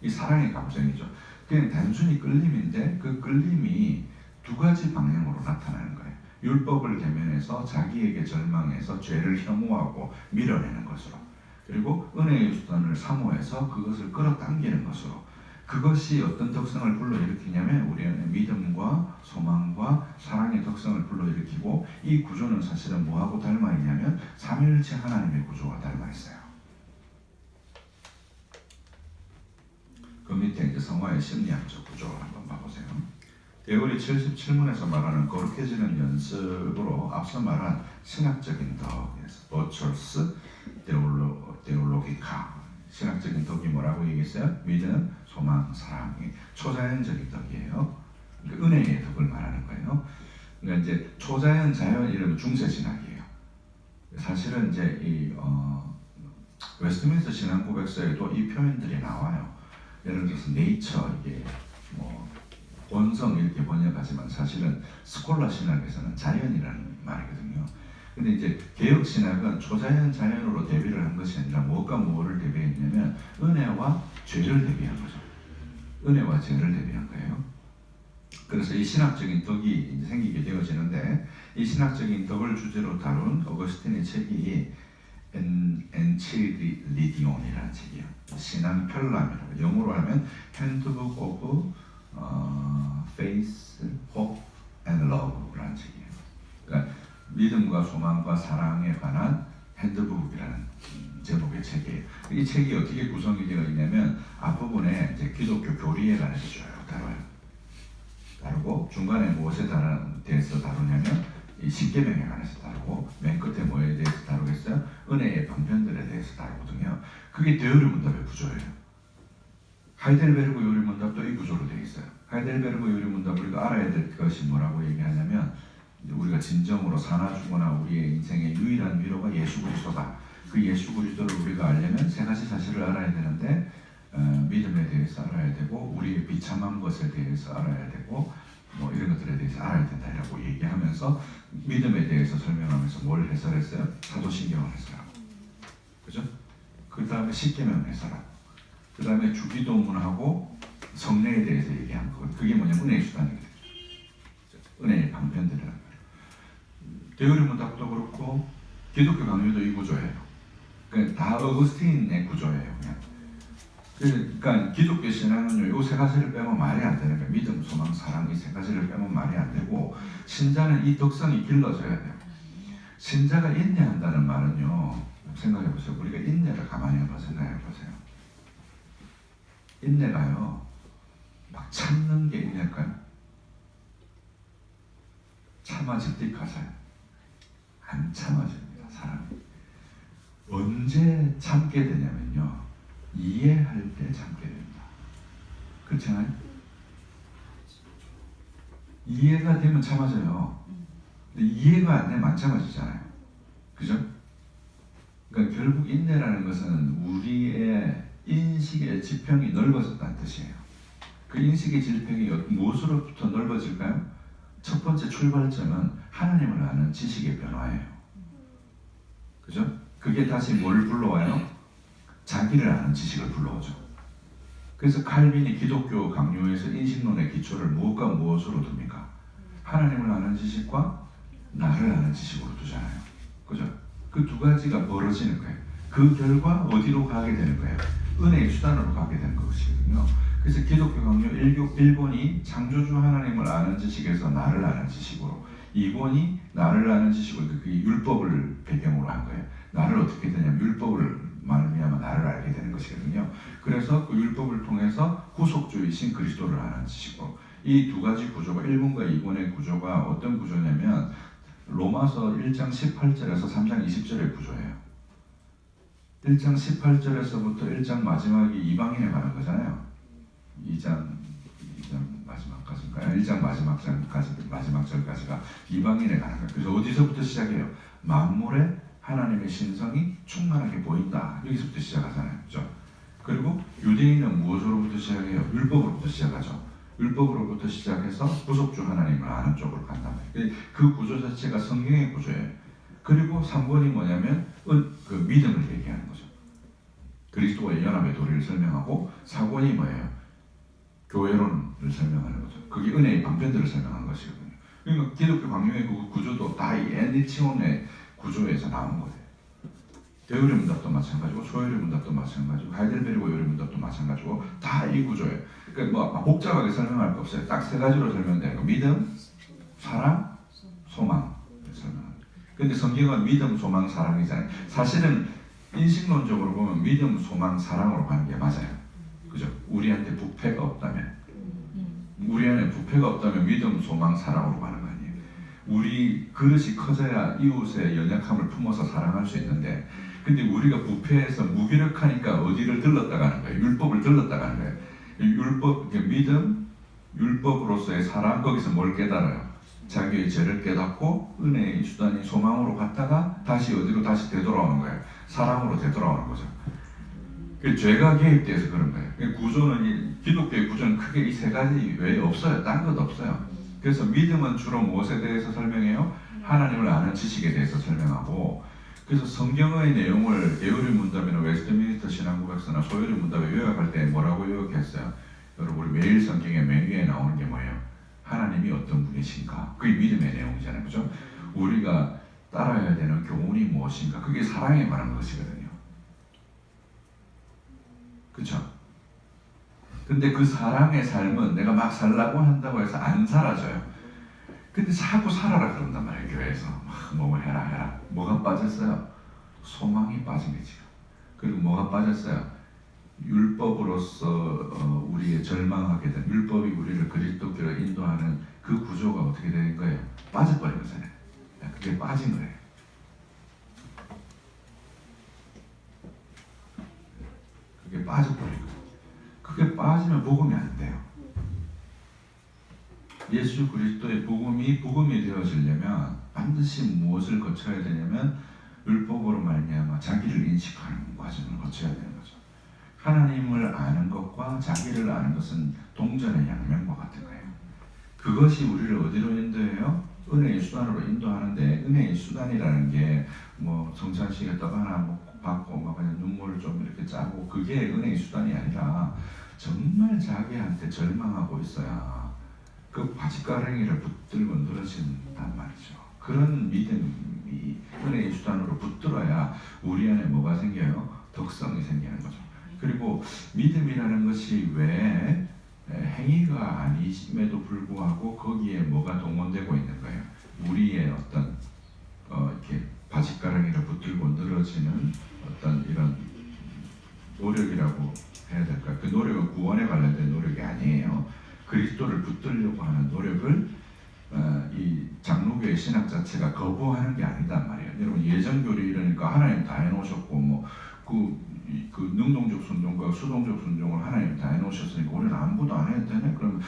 이 사랑의 감정이죠. 그냥 단순히 끌림인데 그 끌림이 두 가지 방향으로 나타나는 거예요. 율법을 대면해서 자기에게 절망해서 죄를 혐오하고 밀어내는 것으로, 그리고 은혜의 수단을 사모해서 그것을 끌어당기는 것으로. 그것이 어떤 특성을 불러일으키냐면 우리는 믿음과 소망과 사랑의 특성을 불러일으키고, 이 구조는 사실은 뭐하고 닮아 있냐면 삼위일체 하나님의 구조와 닮아 있어요. 그 밑에 이제 성화의 심리학적 구조를 한번 봐보세요. 데올이 77문에서 말하는 거룩해지는 연습으로 앞서 말한 신학적인 덕에서 버처스 데올로기카, 신학적인 덕이 뭐라고 얘기했어요? 믿음, 소망, 사랑이 초자연적인 덕이에요. 그러니까 은혜의 덕을 말하는 거예요. 그러니까 이제 초자연, 자연 이러면 중세신학이에요. 사실은 이제 이 웨스트민스터 신앙고백서에도 이 표현들이 나와요. 예를 들어서 네이처, 이게 뭐 본성 이렇게 번역하지만 사실은 스콜라 신학에서는 자연이라는 말이거든요. 근데 이제 개혁 신학은 초자연 자연으로 대비를 한 것이 아니라 무엇과 무엇을 대비했냐면 은혜와 죄를 대비한 거죠. 은혜와 죄를 대비한 거예요. 그래서 이 신학적인 덕이 이제 생기게 되어지는데, 이 신학적인 덕을 주제로 다룬 어거스틴의 책이 엔치리디온이라는 책이에요. 신앙 편람이라고, 영어로 하면 Handbook of Faith, Hope and Love라는 책이에요. 그러니까 믿음과 소망과 사랑에 관한 핸드북이라는 제목의 책이에요. 이 책이 어떻게 구성이 되어 있냐면 앞부분에 이제 기독교 교리에 관해서 쭉 다루고, 중간에 무엇에 대해서 다루냐면 이 십계명에 관해서 다루고, 맨 끝에 뭐에 대해서 다루겠어요? 은혜의 방편들에 대해서 다루거든요. 그게 되어리문답의 구조예요. 하이델베르그 요리문답도 이 구조로 되어 있어요. 하이델베르그 요리문답 우리가 알아야 될 것이 뭐라고 얘기하냐면, 우리가 진정으로 사나 죽거나 우리의 인생의 유일한 위로가 예수 그리스도다. 그 예수 그리스도를 우리가 알려면 세 가지 사실을 알아야 되는데, 믿음에 대해서 알아야 되고, 우리의 비참한 것에 대해서 알아야 되고, 뭐 이런 것들에 대해서 알아야 된다라고 얘기하면서 믿음에 대해서 설명하면서 뭘 해설했어요? 사도신경을 해설하고, 그죠? 그 다음에 십계명 해설하고, 그 다음에 주기도문하고 성례에 대해서 얘기한 거. 그게 뭐냐면 은혜의 수단이거든요. 은혜의 방편들이라는 거예요. 데오리문답도 그렇고 기독교 강요도 이 구조예요. 그러니까 다 어거스틴의 구조예요. 그냥. 그러니까 기독교 신앙은요, 이 세 가지를 빼면 말이 안 되는 거예요. 믿음, 소망, 사랑, 이 세 가지를 빼면 말이 안 되고, 신자는 이 덕성이 길러져야 돼요. 신자가 인내한다는 말은요, 생각해 보세요. 우리가 인내를 가만히 한번 생각해 보세요. 인내가요, 막 참는 게 인내일까요? 참아집니까요? 안 참아집니다, 사람이. 언제 참게 되냐면요, 이해할 때 참게 됩니다. 그렇잖아요? 이해가 되면 참아져요. 근데 이해가 안 되면 안 참아지잖아요. 그죠? 그러니까 결국 인내라는 것은 우리의 인식의 지평이 넓어졌다는 뜻이에요. 그 인식의 지평이 무엇으로부터 넓어질까요? 첫 번째 출발점은 하나님을 아는 지식의 변화예요. 그죠? 그게 다시 뭘 불러와요? 자기를 아는 지식을 불러오죠. 그래서 칼빈이 기독교 강요에서 인식론의 기초를 무엇과 무엇으로 둡니까? 하나님을 아는 지식과 나를 아는 지식으로 두잖아요. 그죠? 그 두 가지가 벌어지는 거예요. 그 결과 어디로 가게 되는 거예요? 은혜의 수단으로 가게 되는 것이거든요. 그래서 기독교 강요 1권이 창조주 하나님을 아는 지식에서 나를 아는 지식으로, 2권이 나를 아는 지식으로, 그게 율법을 배경으로 한 거예요. 나를 어떻게 되냐면 율법을 말미암아 나를 알게 되는 것이거든요. 그래서 그 율법을 통해서 구속주이신 그리스도를 아는 지식으로, 이 두 가지 구조가 1권과 2권의 구조가 어떤 구조냐면 로마서 1장 18절에서 3장 20절의 구조예요. 1장 18절에서부터 1장 마지막이 이방인에 관한 거잖아요. 2장 마지막까지인가요? 1장 마지막 절까지가 이방인에 관한 거예요. 그래서 어디서부터 시작해요? 만물에 하나님의 신성이 충만하게 보인다. 여기서부터 시작하잖아요. 그렇죠? 그리고 유대인은 무엇으로부터 시작해요? 율법으로부터 시작하죠. 율법으로부터 시작해서 구속주 하나님을 아는 쪽으로 간단 말이에요. 그 구조 자체가 성경의 구조예요. 그리고 3권이 뭐냐면 그 믿음을 얘기하는 거죠. 그리스도와의 연합의 도리를 설명하고, 4권이 뭐예요? 교회론을 설명하는 거죠. 그게 은혜의 방편들을 설명하는 것이거든요. 그러니까 기독교 강요의 그 구조도 다 이 엔디치온의 구조에서 나온 거예요. 대우리 문답도 마찬가지고, 소요리 문답도 마찬가지고, 하이델베르그 요리 문답도 마찬가지고, 다 이 구조예요. 그러니까 뭐 복잡하게 설명할 거 없어요. 딱 세 가지로 설명되는 거. 믿음, 사랑, 소망 설명합니다. 근데 성경은 믿음, 소망, 사랑이잖아요. 사실은 인식론적으로 보면 믿음, 소망, 사랑으로 가는 게 맞아요. 그죠? 우리한테 부패가 없다면, 우리 안에 부패가 없다면 믿음, 소망, 사랑으로 가는 거 아니에요. 우리 그릇이 커져야 이웃의 연약함을 품어서 사랑할 수 있는데, 근데 우리가 부패해서 무기력하니까 어디를 들렀다 가는 거예요? 율법을 들렀다 가는 거예요. 율법, 믿음, 율법으로서의 사랑, 거기서 뭘 깨달아요? 자기의 죄를 깨닫고 은혜의 수단이 소망으로 갔다가 다시 어디로 다시 되돌아오는 거예요? 사랑으로 되돌아오는 거죠. 그 죄가 개입돼서 그런 거예요. 구조는, 기독교의 구조는 크게 이 세 가지 외에 없어요. 딴 것 없어요. 그래서 믿음은 주로 무엇에 대해서 설명해요? 하나님을 아는 지식에 대해서 설명하고, 그래서 성경의 내용을 에어리 문답이나 웨스트민스터 신앙고백서나 소요리 문답에 요약할 때 뭐라고 요약했어요? 여러분, 우리 매일 성경에 맨 위에 나오는 게 뭐예요? 하나님이 어떤 분이신가? 그게 믿음의 내용이잖아요. 그죠? 우리가 따라야 되는 교훈이 무엇인가? 그게 사랑에 관한 것이거든요. 그렇죠? 근데 그 사랑의 삶은 내가 막 살라고 한다고 해서 안 사라져요. 근데 자꾸 살아라 그런단 말이에요. 교회에서 뭐 해라. 뭐가 빠졌어요? 소망이 빠진 게 지금. 그리고 뭐가 빠졌어요? 율법으로서 우리의 절망하게 된, 율법이 우리를 그리스도께로 인도하는 그 구조가 어떻게 되는 거예요? 빠져버린 거잖아요. 그게 빠진 거예요. 그게 빠져버린 거예요. 그게 빠지면 복음이 안 돼요. 예수 그리스도의 복음이 되어지려면 반드시 무엇을 거쳐야 되냐면 율법으로 말미암아 자기를 인식하는 과정을 거쳐야 되는 거죠. 하나님을 아는 것과 자기를 아는 것은 동전의 양면과 같은 거예요. 그것이 우리를 어디로 인도해요? 은혜의 수단으로 인도하는데, 은혜의 수단이라는 게 뭐 성찬식에 떡 하나 받고 막 그냥 눈물을 좀 이렇게 짜고, 그게 은혜의 수단이 아니라 정말 자기한테 절망하고 있어야 그 바짓가랑이를 붙들고 늘어진단 말이죠. 그런 믿음이 은혜의 수단으로 붙들어야 우리 안에 뭐가 생겨요? 덕성이 생기는 거죠. 그리고 믿음이라는 것이 왜 행위가 아님에도 불구하고 거기에 뭐가 동원되고 있는 거예요? 우리의 어떤 이렇게 바짓가랑이를 붙들고 늘어지는 어떤 이런 노력이라고 해야 될까? 그 노력은 구원에 관련된 노력이 아니에요. 그리스도를 붙들려고 하는 노력을 이 장로교의 신학 자체가 거부하는 게 아니단 말이에요. 여러분, 예정교리 이러니까 하나님 다 해놓으셨고 뭐 그 능동적 순종과 수동적 순종을 하나님 다 해놓으셨으니까 우리는 아무것도 안 해도 되네? 그럼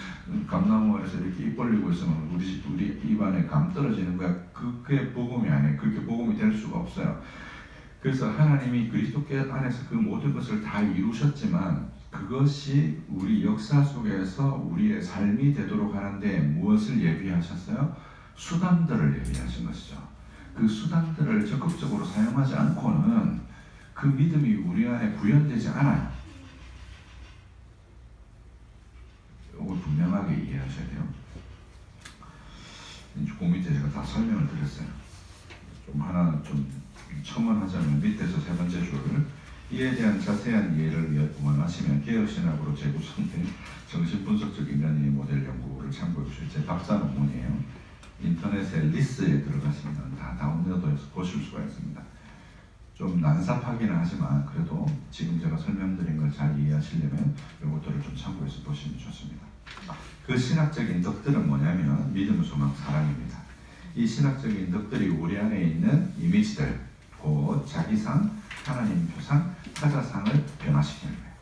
감나무 아래서 이렇게 입 벌리고 있으면 우리 입안에 감 떨어지는 거야. 그게 복음이 아니에요. 그렇게 복음이 될 수가 없어요. 그래서 하나님이 그리스도 안에서 그 모든 것을 다 이루셨지만 그것이 우리 역사 속에서 우리의 삶이 되도록 하는데 무엇을 예비하셨어요? 수단들을 예비하신 것이죠. 그 수단들을 적극적으로 사용하지 않고는 그 믿음이 우리 안에 구현되지 않아요. 이걸 분명하게 이해하셔야 돼요. 그 밑에 제가 다 설명을 드렸어요. 좀 하나 좀 첨언하자면 밑에서 세 번째 줄을 이에 대한 자세한 이해를 원하시면 개혁신학으로 재구성된 정신분석적 인간의 모델 연구를 참고해 주실 제 박사 논문이에요. 인터넷에 리스에 들어가시면 다 다운로드해서 보실 수가 있습니다. 좀 난삽하기는 하지만 그래도 지금 제가 설명드린 걸 잘 이해하시려면 이것들을 좀 참고해서 보시면 좋습니다. 그 신학적인 덕들은 뭐냐면 믿음, 소망, 사랑입니다. 이 신학적인 덕들이 우리 안에 있는 이미지들, 곧 자기상, 하나님 표상, 타자상을 변화시키는 거예요.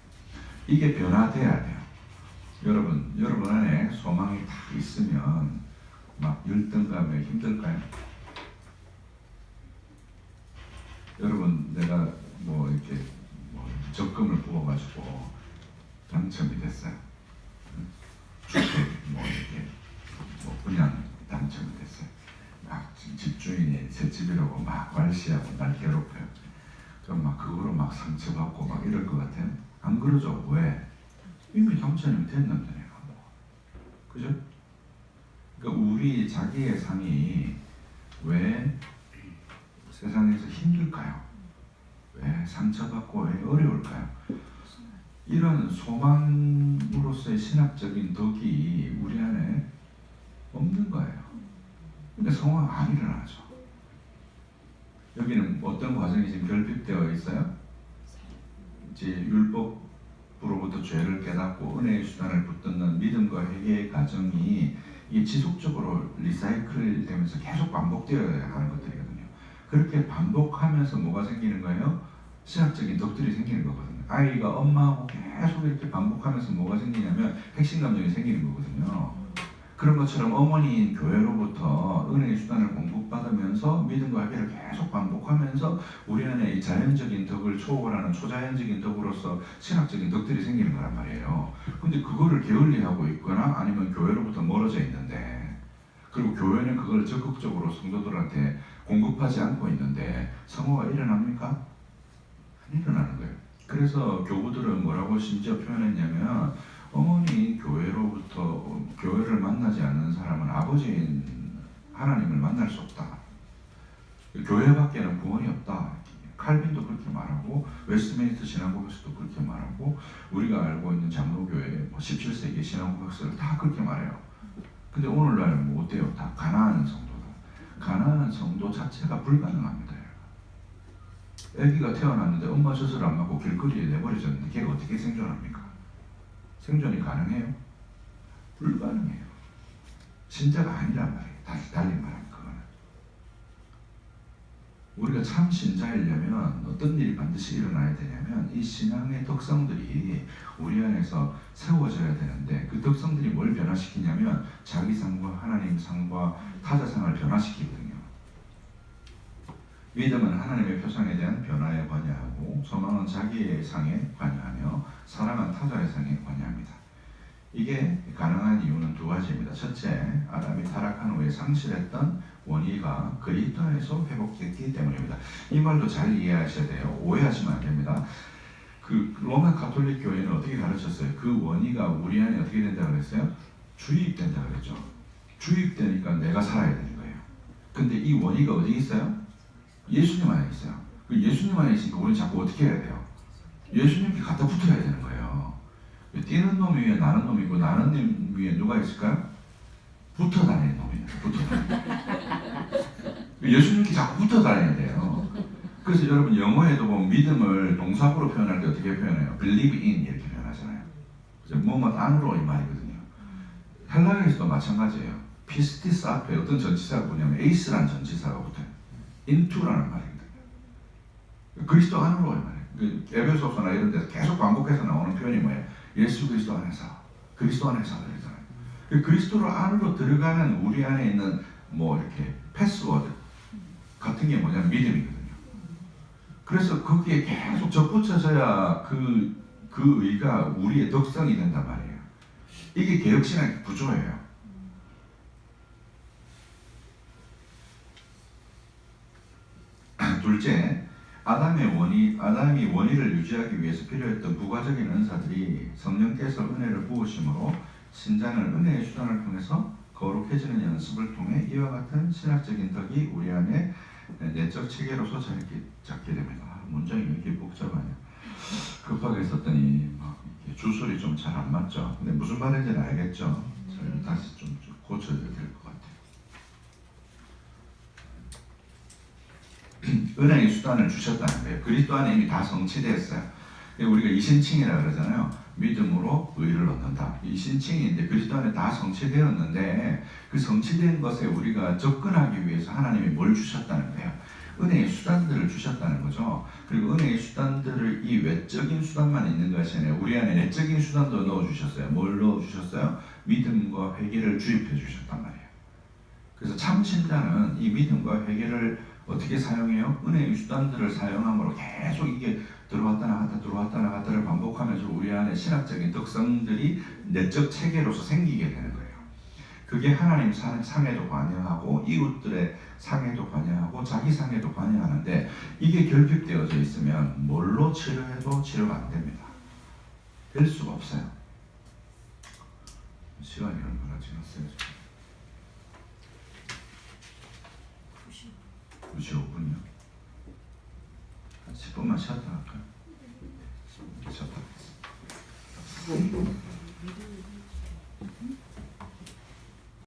이게 변화돼야 돼요. 여러분 안에 소망이 딱 있으면 막 열등감에 힘들까요? 여러분 내가 뭐 이렇게 적금을 부어가지고 당첨이 됐어요. 주택 뭐 이렇게 그냥 당첨이 됐어요. 막 집주인이 새 집이라고 막 괄시하고 날 괴롭혀요. 그럼 막 그거로 막 상처받고 막 이럴 것 같아요. 안 그러죠? 왜? 이미 당첨이 됐는데 내가 그죠? 그러니까 우리 자기의 상이 왜 세상에서 힘들까요? 왜 상처받고 왜 어려울까요? 이런 소망으로서의 신학적인 덕이 우리 안에 없는 거예요. 그러니까 소망 안 일어나죠. 여기는 어떤 과정이 지금 결핍되어 있어요? 이제 율법으로부터 죄를 깨닫고 은혜의 수단을 붙드는 믿음과 회개의 과정이 이게 지속적으로 리사이클 되면서 계속 반복되어야 하는 것들이거든요. 그렇게 반복하면서 뭐가 생기는 거예요? 신학적인 덕들이 생기는 거거든요. 아이가 엄마하고 계속 이렇게 반복하면서 뭐가 생기냐면 핵심 감정이 생기는 거거든요. 그런 것처럼 어머니인 교회로부터 은혜의 수단을 공급받으면서 믿음과 회개를 계속 반복하면서 우리 안에 이 자연적인 덕을 초월하는 초자연적인 덕으로서 신학적인 덕들이 생기는 거란 말이에요. 근데 그거를 게을리하고 있거나 아니면 교회로부터 멀어져 있는데, 그리고 교회는 그걸 적극적으로 성도들한테 공급하지 않고 있는데 성화가 일어납니까? 안 일어나는 거예요. 그래서 교부들은 뭐라고 심지어 표현했냐면 어머니인 교회로부터 교회를 만나지 않는 사람은 아버지인 하나님을 만날 수 없다. 교회밖에는 구원이 없다. 칼빈도 그렇게 말하고 웨스트민스터 신앙고백서도 그렇게 말하고 우리가 알고 있는 장로교회 17세기 신앙고백서를 다 그렇게 말해요. 근데 오늘날 뭐 어때요? 다 가난한 성도다. 가난한 성도 자체가 불가능합니다. 아기가 태어났는데 엄마 젖을 안 맞고 길거리에 내버려졌는데 걔가 어떻게 생존합니까? 생존이 가능해요? 불가능해요. 신자가 아니란 말이에요. 다시 달리 말하면 그거는. 우리가 참 신자이려면 어떤 일이 반드시 일어나야 되냐면 이 신앙의 덕성들이 우리 안에서 세워져야 되는데 그 덕성들이 뭘 변화시키냐면 자기 상과 하나님 상과 타자 상을 변화시키거든요. 믿음은 하나님의 표상에 대한 변화에 관여하고 소망은 자기의 상에 관여하며 사랑은 타자의 상에 관여합니다. 이게 가능한 이유는 두 가지입니다. 첫째, 아담이 타락한 후에 상실했던 원의가 그리스도 안에서 회복됐기 때문입니다. 이 말도 잘 이해하셔야 돼요. 오해하시면 안 됩니다. 그 로마 가톨릭 교회는 어떻게 가르쳤어요? 그 원의가 우리 안에 어떻게 된다고 그랬어요? 주입된다고 그랬죠. 주입되니까 내가 살아야 되는 거예요. 근데 이 원의가 어디 있어요? 예수님 안에 있어요. 예수님 안에 있으니까 우리는 자꾸 어떻게 해야 돼요? 예수님께 갖다 붙어야 되는 거예요. 뛰는 놈 위에 나는 놈이고 나는 놈 위에 누가 있을까요? 붙어 다니는 놈이 있어요. 붙어 다니는. 예수님께 자꾸 붙어 다녀야 돼요. 그래서 여러분 영어에도 보면 믿음을 동사구로 표현할 때 어떻게 표현해요? believe in 이렇게 표현하잖아요. 뭐뭐 안으로 이 말이거든요. 헬라어에서도 마찬가지예요. 피스티스 앞에 어떤 전치사가 뭐냐면 에이스라는 전치사가 붙어요. into라는 말입니다. 그리스도 안으로 이 말이에요. 에베소서나 이런 데서 계속 반복해서 나오는 표현이 뭐예요? 예수 그리스도 안에서, 그리스도 안에서 그러잖아요. 그리스도로 안으로 들어가는 우리 안에 있는 뭐 이렇게 패스워드 같은 게 뭐냐면 믿음이거든요. 그래서 거기에 계속 접붙여져야 그 의가 우리의 덕성이 된단 말이에요. 이게 개혁신학의 구조예요. 둘째, 아담이 원의를 유지하기 위해서 필요했던 부가적인 은사들이 성령께서 은혜를 부으심으로 신장을 은혜의 수단을 통해서 거룩해지는 연습을 통해 이와 같은 신학적인 덕이 우리 안에 내적 체계로서 자리 잡게 됩니다. 문장이 왜 이렇게 복잡하냐? 급하게 썼더니 막 주술이 좀 잘 안 맞죠. 근데 무슨 말인지는 알겠죠. 다시 좀 고쳐야 될 것 같아요. 은혜의 수단을 주셨다는 거예요. 그리스도 안에 이미 다 성취됐어요. 우리가 이신칭이라 그러잖아요. 믿음으로 의를 얻는다. 이신칭인데 그리스도 안에 다 성취되었는데 그 성취된 것에 우리가 접근하기 위해서 하나님이 뭘 주셨다는 거예요. 은혜의 수단들을 주셨다는 거죠. 그리고 은혜의 수단들을 이 외적인 수단만 있는 것이 아니라 우리 안에 내적인 수단도 넣어주셨어요. 뭘 넣어주셨어요? 믿음과 회개를 주입해 주셨단 말이에요. 그래서 참 신자는 이 믿음과 회개를 어떻게 사용해요? 은혜의 수단들을 사용함으로 계속 이게 들어왔다 나갔다 들어왔다 나갔다를 반복하면서 우리 안에 신학적인 덕성들이 내적 체계로서 생기게 되는 거예요. 그게 하나님 상에도 관여하고 이웃들의 상에도 관여하고 자기 상에도 관여하는데 이게 결핍되어져 있으면 뭘로 치료해도 치료가 안 됩니다. 될 수가 없어요. 시간이 얼마나 지났어요? 95분이요? 한 10분만 쉬었다 할까요? 쉬었다 하겠습니다.